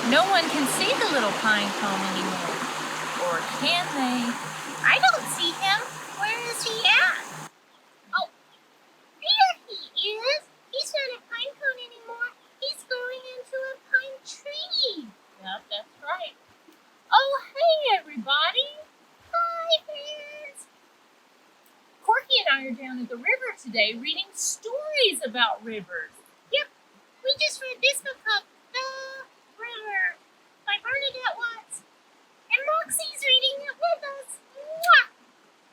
No one can see the little pine cone anymore. Or can they? I don't see him. Where is he at? Oh, there he is. He's not a pine cone anymore. He's growing into a pine tree. Yep, that's right. Oh, hey, everybody. Hi, friends. Corky and I are down at the river today reading stories about rivers. Yep, we just read this book called The River by Bernadette Watts. And Moxie's reading it with us. Mwah!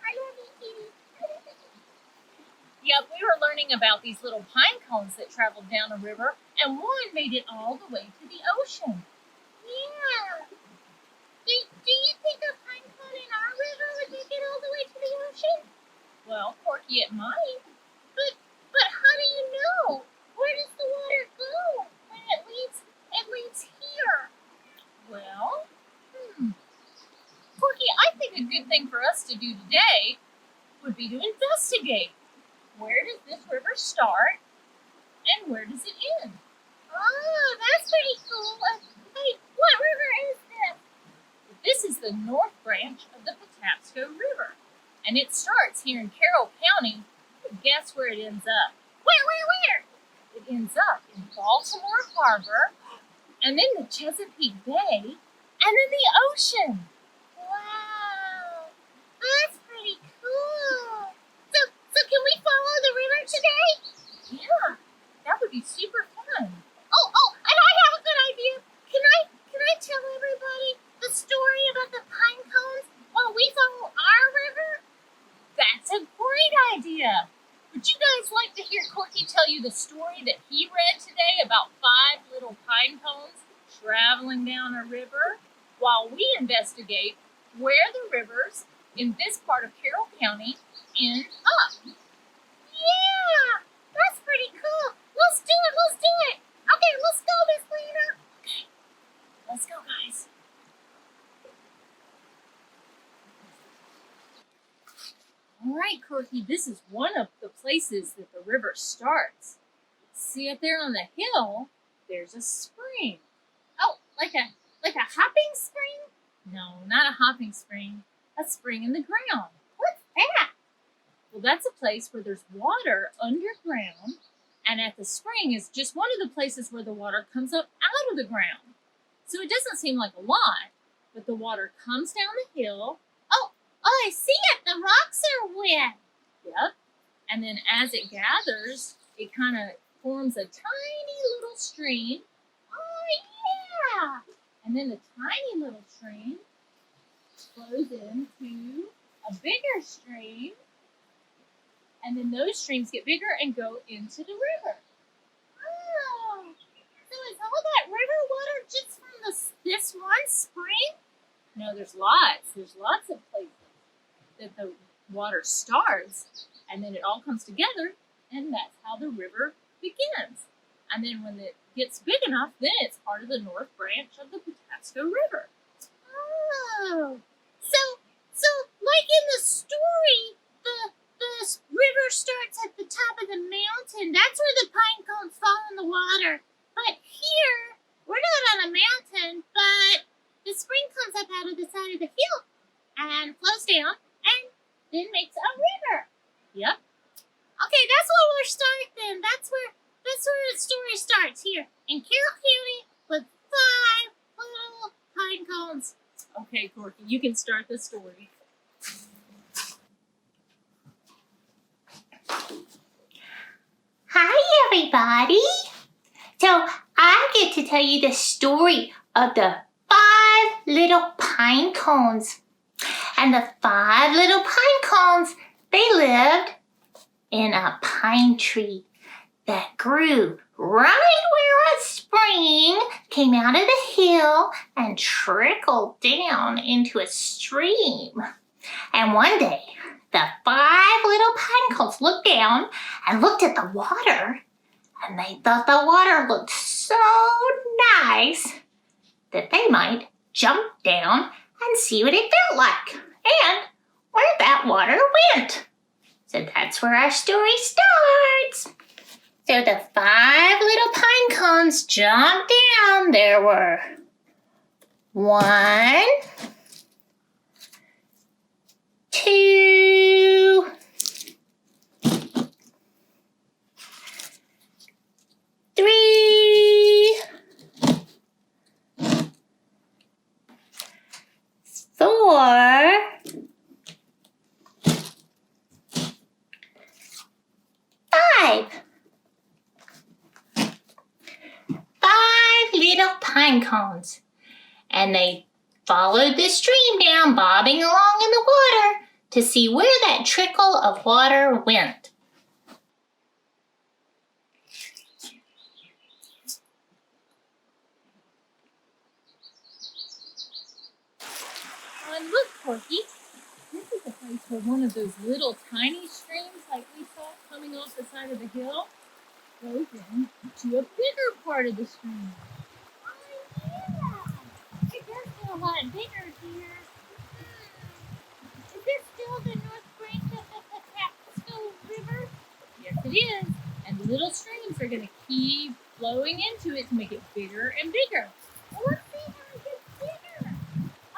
I love you, kitty. Yep, we were learning about these little pine cones that traveled down a river, and one made it all the way to the ocean. Yeah. Do you think a pine cone in our river would make it all the way to the ocean? Well, Corky, it might. But how do you know? Where does the water go when it leaves here? Well, Corky, I think a good thing for us to do today would be to investigate. Where does this river start and where does it end? Oh, that's pretty cool. Hey, what river is this? This is the North Branch of the Patapsco River, and it starts here in Carroll County. Guess where it ends up? Where? It ends up in Baltimore Harbor, and then the Chesapeake Bay, and then the ocean. Wow, that's pretty cool. So can we follow the river today? Yeah, that would be super fun. Oh, and I have a good idea. Can I tell everybody the story about the pine cones while we follow our river? That's a great idea. Would you guys like to hear Corky tell you the story that he read today about 5 little pine cones traveling down a river while we investigate where the rivers in this part of Carroll County end up? Yeah, that's pretty cool. Let's do it. Okay, let's go, Miss Lana. Okay, let's go, guys. All right, Corky, this is one of the places that the river starts. See up there on the hill, there's a spring. Oh, like a hopping spring? No, not a hopping spring. A spring in the ground. What's that? Well, that's a place where there's water underground, and at the spring is just one of the places where the water comes up out of the ground. So it doesn't seem like a lot, but the water comes down the hill. Oh, I see it. The rocks are wet. Yep. And then as it gathers, it kind of forms a tiny little stream. Oh, yeah. And then the tiny little stream flows into a bigger stream. And then those streams get bigger and go into the river. Oh, so is all that river water just from this one spring? No, there's lots. There's lots of places that the water starts, and then it all comes together, and that's how the river begins. And then when it gets big enough, then it's part of the North Branch of the Patapsco River. Oh, so like in the story, the river starts at the top of the mountain. That's where the pine cones fall in the water. But here, we're not on a mountain, but the spring comes up out of the side of the hill and flows down and then makes a river. Yep. Okay, that's where we'll start then. That's where the story starts here in Carroll County with 5 little pine cones. Okay, Corky, you can start the story. Hi, everybody. So I get to tell you the story of the 5 little pine cones. And the 5 little pine cones, they lived in a pine tree that grew right where a spring came out of the hill and trickled down into a stream. And one day, the 5 little pine cones looked down and looked at the water, and they thought the water looked so nice that they might jump down and see what it felt like and where that water went. So that's where our story starts. So the 5 little pine cones jumped down. There were 1, 2, 3, 4, 5. 5 little pine cones. And they followed the stream down, bobbing along in the water to see where that trickle of water went. And look, Corky, this is a place where one of those little tiny streams like we saw coming off the side of the hill goes into a bigger part of the stream. Oh, yeah. It does get a lot bigger here. Is this still the north branch of the Patapsco River? Yes, it is. And little streams are going to keep flowing into it to make it bigger and bigger. Well, let's see how it gets bigger.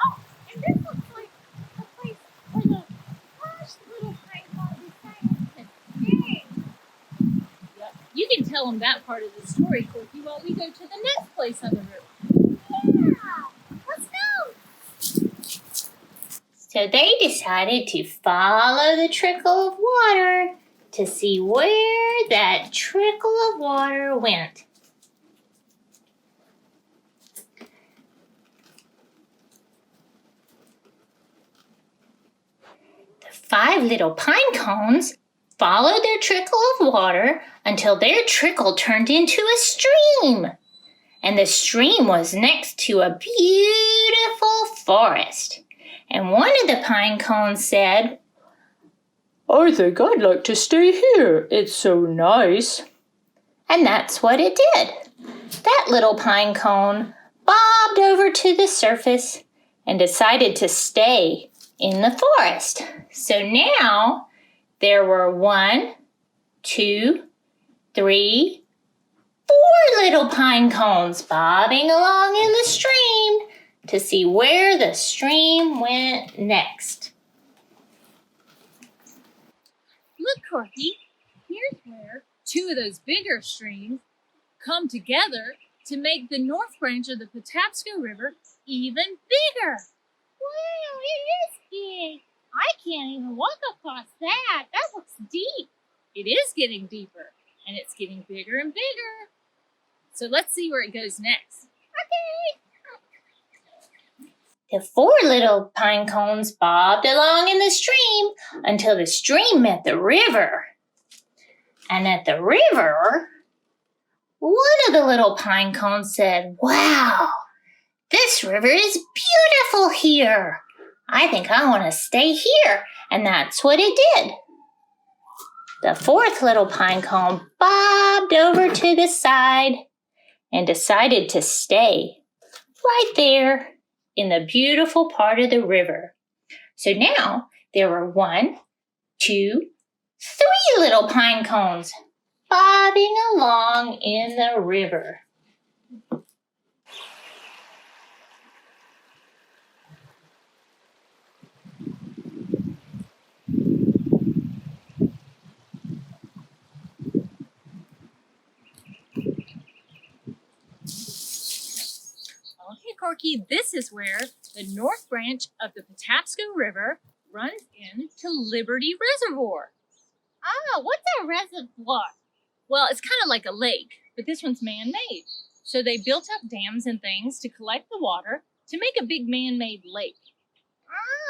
Oh, and this looks like a place where the first little pine cone decided to stay. Yep. You can tell them that part of the story, Corky, while we go to the next place on the river. Yeah, let's go. So they decided to follow the trickle of water to see where that trickle of water went. The 5 little pine cones followed their trickle of water until their trickle turned into a stream. And the stream was next to a beautiful forest. And one of the pine cones said, I think I'd like to stay here. It's so nice. And that's what it did. That little pine cone bobbed over to the surface and decided to stay in the forest. So now there were 1, 2, 3, 4 little pine cones bobbing along in the stream to see where the stream went next. Look, Corky, here's where 2 of those bigger streams come together to make the north branch of the Patapsco River even bigger. Wow, it is big. I can't even walk across that. That looks deep. It is getting deeper, and it's getting bigger and bigger. So let's see where it goes next. Okay. The 4 little pine cones bobbed along in the stream until the stream met the river. And at the river, one of the little pine cones said, "Wow, this river is beautiful here. I think I want to stay here." And that's what it did. The 4th little pine cone bobbed over to the side and decided to stay right there in the beautiful part of the river. So now there were 1, 2, 3 little pine cones bobbing along in the river. Okay, Corky, this is where the north branch of the Patapsco River runs into Liberty Reservoir. Ah, what's a reservoir? Well, it's kind of like a lake, but this one's man-made. So they built up dams and things to collect the water to make a big man-made lake.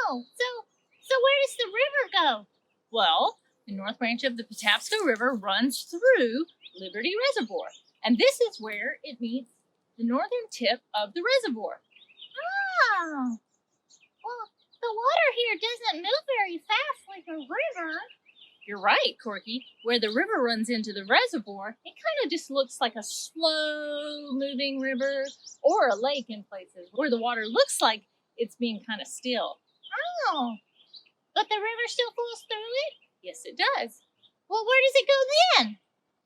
Oh, so where does the river go? Well, the north branch of the Patapsco River runs through Liberty Reservoir, and this is where it meets the northern tip of the reservoir. Oh, well, the water here doesn't move very fast like a river. You're right, Corky. Where the river runs into the reservoir, it kind of just looks like a slow-moving river or a lake in places where the water looks like it's being kind of still. Oh, but the river still flows through it? Yes, it does. Well, where does it go then?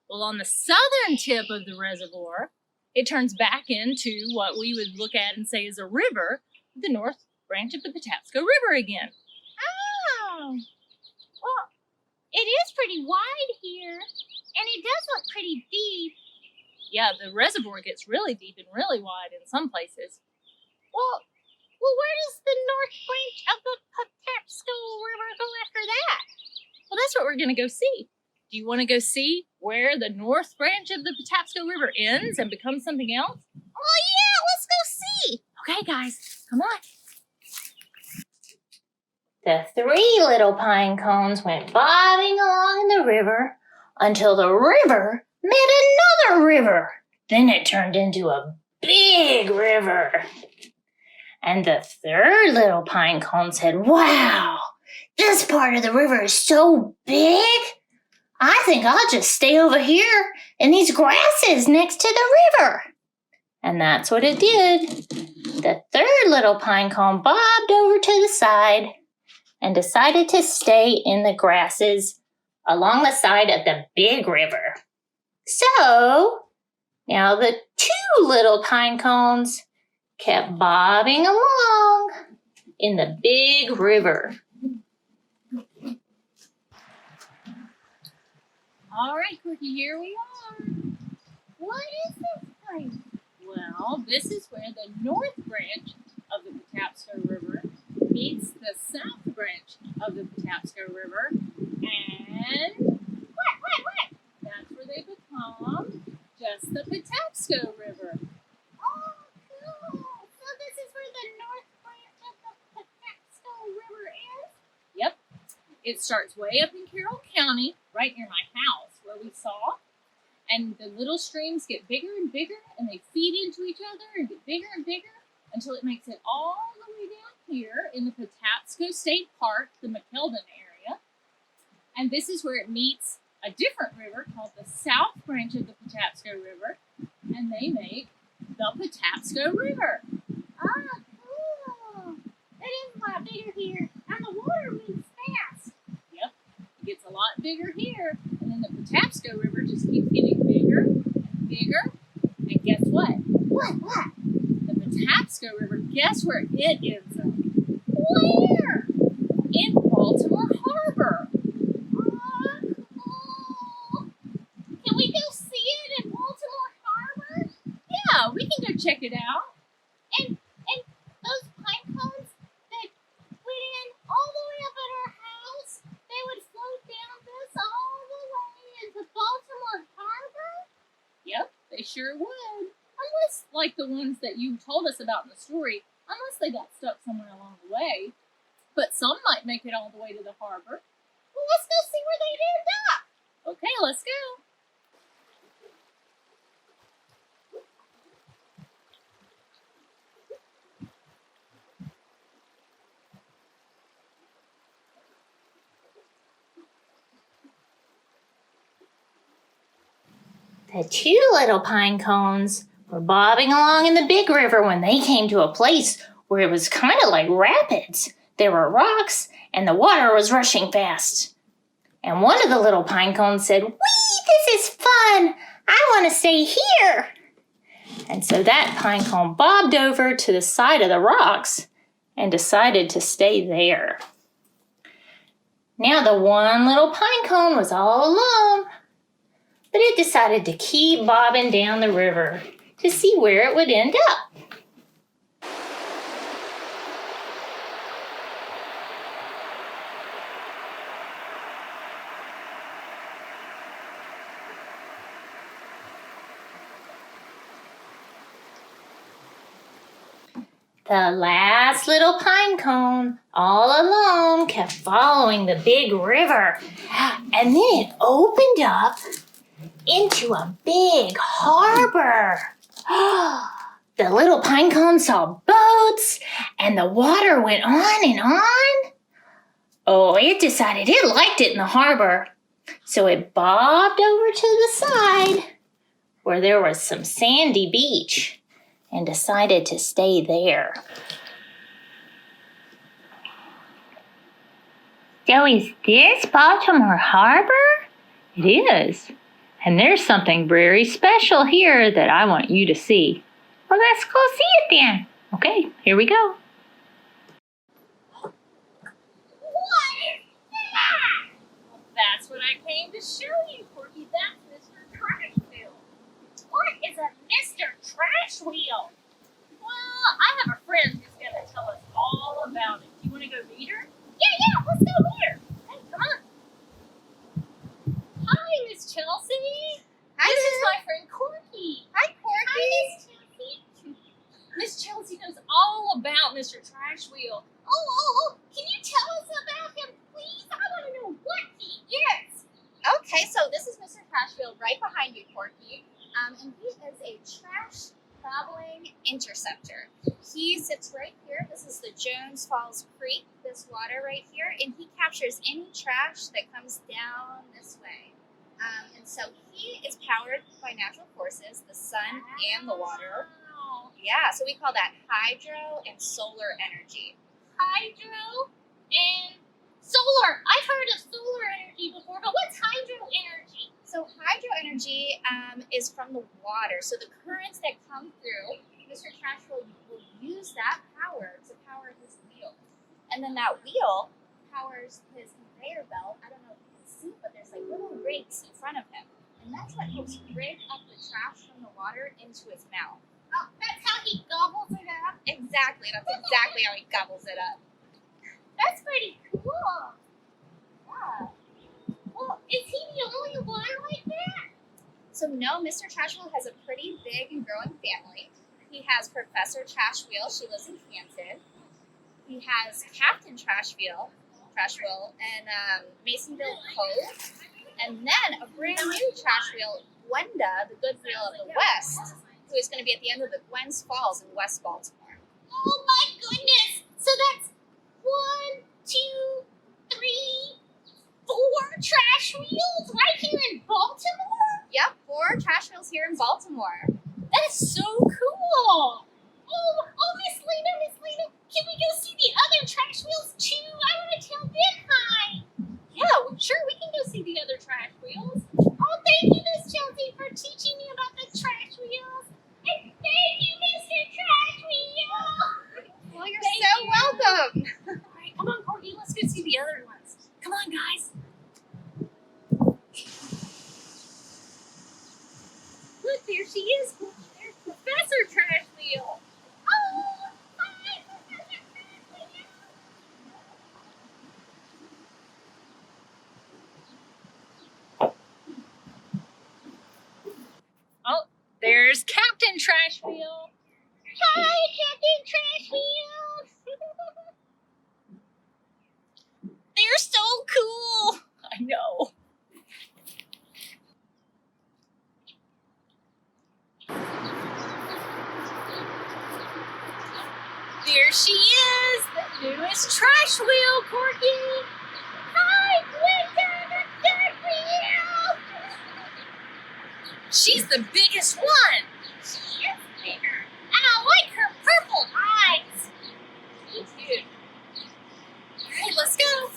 Well, on the southern tip of the reservoir, it turns back into what we would look at and say is a river, the north branch of the Patapsco River again. Oh, well, it is pretty wide here, and it does look pretty deep. Yeah, the reservoir gets really deep and really wide in some places. Well, where does the north branch of the Patapsco River go after that? Well, that's what we're going to go see. Do you want to go see where the north branch of the Patapsco River ends and becomes something else? Oh, yeah, let's go see. Okay, guys, come on. The 3 little pine cones went bobbing along in the river until the river met another river. Then it turned into a big river. And the 3rd little pine cone said, "Wow, this part of the river is so big. I think I'll just stay over here in these grasses next to the river." And that's what it did. The 3rd little pine cone bobbed over to the side and decided to stay in the grasses along the side of the big river. So, now the 2 little pine cones kept bobbing along in the big river. All right, Corky, here we are. What is this place? Well, this is where the north branch of the Patapsco River meets the south branch of the Patapsco River, and What? that's where they become just the Patapsco River. Oh, cool. So this is where the north branch of the Patapsco River is? Yep. It starts way up in Carroll County, right near my house, where we saw. And the little streams get bigger and bigger, and they feed into each other and get bigger and bigger until it makes it all the way down here in the Patapsco State Park, the McKeldin area. And this is where it meets a different river called the South Branch of the Patapsco River, and they make the Patapsco River. Ah, cool. It is a lot bigger here, and the water moves fast. Yep, it gets a lot bigger here, and then the Patapsco River just keeps getting bigger and bigger. And guess what? What? The Patapsco River, guess where it ends up? Where? In Baltimore Harbor. Ah, cool. Can we go see it in Baltimore Harbor? Yeah, we can go check it out. And those pine cones that went in all the way up at our house, they would float down this all the way into Baltimore Harbor? Yep, they sure would. Unless, like the ones that you told us about in the story, unless they got stuck somewhere along the way. But some might make it all the way to the harbor. Well, let's go see where they end up. Okay, let's go. The 2 little pine cones were bobbing along in the big river when they came to a place where it was kind of like rapids. There were rocks and the water was rushing fast. And one of the little pine cones said, "Whee, this is fun. I want to stay here." And so that pine cone bobbed over to the side of the rocks and decided to stay there. Now the one little pine cone was all alone, but it decided to keep bobbing down the river to see where it would end up. The last little pine cone, all alone, kept following the big river, and then it opened up into a big harbor. The little pine cone saw boats, and the water went on and on. Oh, it decided it liked it in the harbor, so it bobbed over to the side where there was some sandy beach and decided to stay there. So is this Baltimore Harbor? It is. And there's something very special here that I want you to see. Well, let's go see it then. Okay, here we go. What is that? Well, that's what I came to show you, Corky. That's Mr. Trash Wheel. What is a Mr. Trash Wheel? Well, I have a friend who's going to tell us all about it. Do you want to go meet her? Yeah, let's go meet her. Hey, come on. Hi, Miss Chelsea. Hi, This is Sue. my friend Corky. Hi, Corky. Hi, Miss Chelsea. Miss Chelsea knows all about Mr. Trash Wheel. Oh, can you tell us about him, please? I want to know what he is. Okay, so this is Mr. Trash Wheel right behind you, Corky. And he is a trash traveling interceptor. He sits right here. This is the Jones Falls Creek, this water right here, and he captures any trash that comes down this way. And so he is powered by natural forces, the sun and the water. Wow. Yeah, so we call that hydro and solar energy. Hydro and solar. I've heard of solar energy before, but what's hydro energy? So hydro energy is from the water. So the currents that come through, Mr. Trash will use that power to power his wheel. And then that wheel powers his conveyor belt. I don't know if you can see, but there's like little rigs in front of him. And that's what helps rig up the trash from the water into his mouth. Oh, that's how he gobbles it up. Exactly. That's exactly how he gobbles it up. That's pretty cool. Yeah. Well, is he the only one like that? So no, Mr. Trash Wheel has a pretty big and growing family. He has Professor Trash Wheel. She lives in Canton. He has Captain Trash Wheel in Masonville Cove. And then a brand new Trash Wheel, Gwenda, the Good Wheel of the West, who is going to be at the end of the Gwens Falls in West Baltimore. Oh my goodness! So that's 1, 2, 3, 4 trash wheels right here in Baltimore? Yep, 4 Trash Wheels here in Baltimore. That is so cool! Oh, Miss Lena, can we go see the other trash wheels too? I want to tell them hi. Yeah, well, sure, we can go see the other trash wheels. Oh, thank you, Miss Chelsea, for teaching me about the trash wheels. And thank you, Mr. Trash Wheel. Well, you're Thank so you. welcome. All right, come on, Corky, let's go see the other ones. Come on, guys. Look, there she is. There's Professor Trash Wheel. Oh, hi, Professor Trash Wheel. Oh, there's Captain Trash Wheel. Hi, Captain Trash Wheel. They're so cool. I know. There she is, the newest trash wheel, Corky. Hi, Gwenda, the third wheel. She's the biggest one. She is bigger, and I like her purple eyes. Me too. All right, let's go.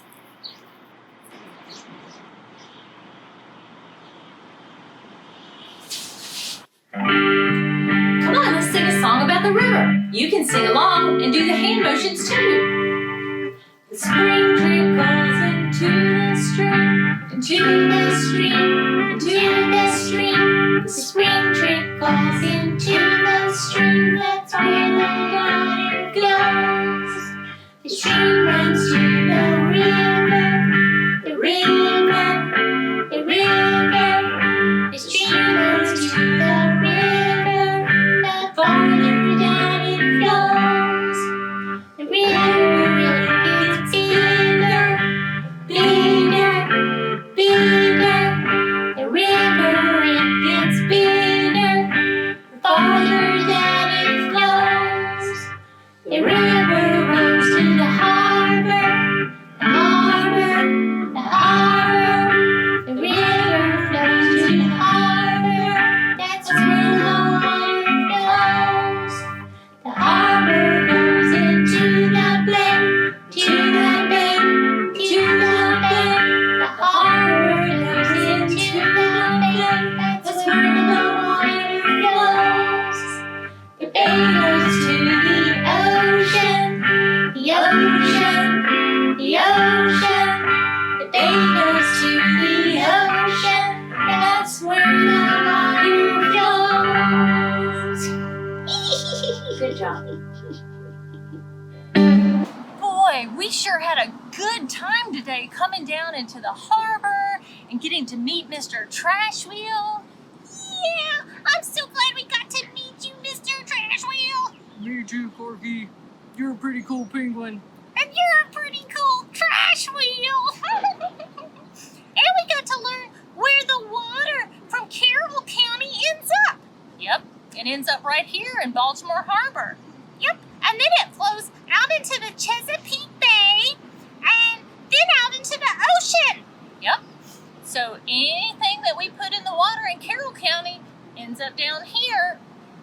Come on, let's sing a song about the river. You can sing along and do the hand motions too. The spring trickles into the stream, into the stream, into the stream. The spring trickles into the stream. That's where the water goes. The stream runs to the river, the river, the river. The stream runs to the river. The farther down it flows, the river gets bigger, bigger, bigger. The river it gets bigger. job. Boy, we sure had a good time today coming down into the harbor and getting to meet Mr. Trash Wheel. Yeah, I'm so glad we got to meet you, Mr. Trash Wheel. Me too, Corky. You're a pretty cool penguin. And you're a pretty cool trash wheel. And we got to learn where the water from Carroll County ends up. Yep, it ends up right here in Baltimore Harbor. Yep, and then it flows out into the Chesapeake Bay and then out into the ocean. Yep. So anything that we put in the water in Carroll County ends up down here.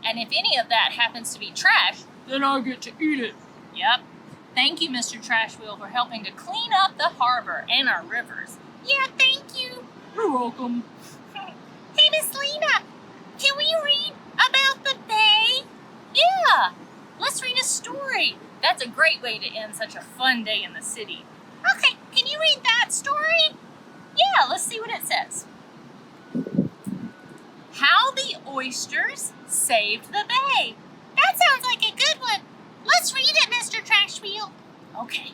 And if any of that happens to be trash, Then I get to eat it. yep. Thank you, Mr. Trash Wheel, for helping to clean up the harbor and our rivers. Yeah, thank you. You're welcome. Hey, Miss Lena, can we read about the bay? Yeah, let's read a story. That's a great way to end such a fun day in the city. Okay, can you read that story? Yeah, let's see what it says. How the Oysters Saved the Bay. That sounds like a good one. Let's read it, Mr. Trash Wheel. Okay,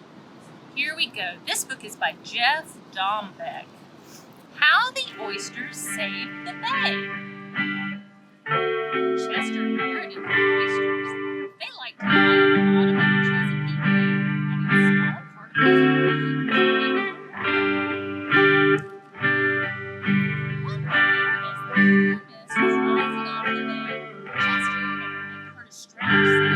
here we go. This book is by Jeff Dombeck. How the Oysters Saved the Bay. Chester inherited the oysters. They liked to lie on the bottom of the Chesapeake Bay, and in small particles of food One morning, as the cool mist was rising off the bay, Chester and Eric heard a strange sound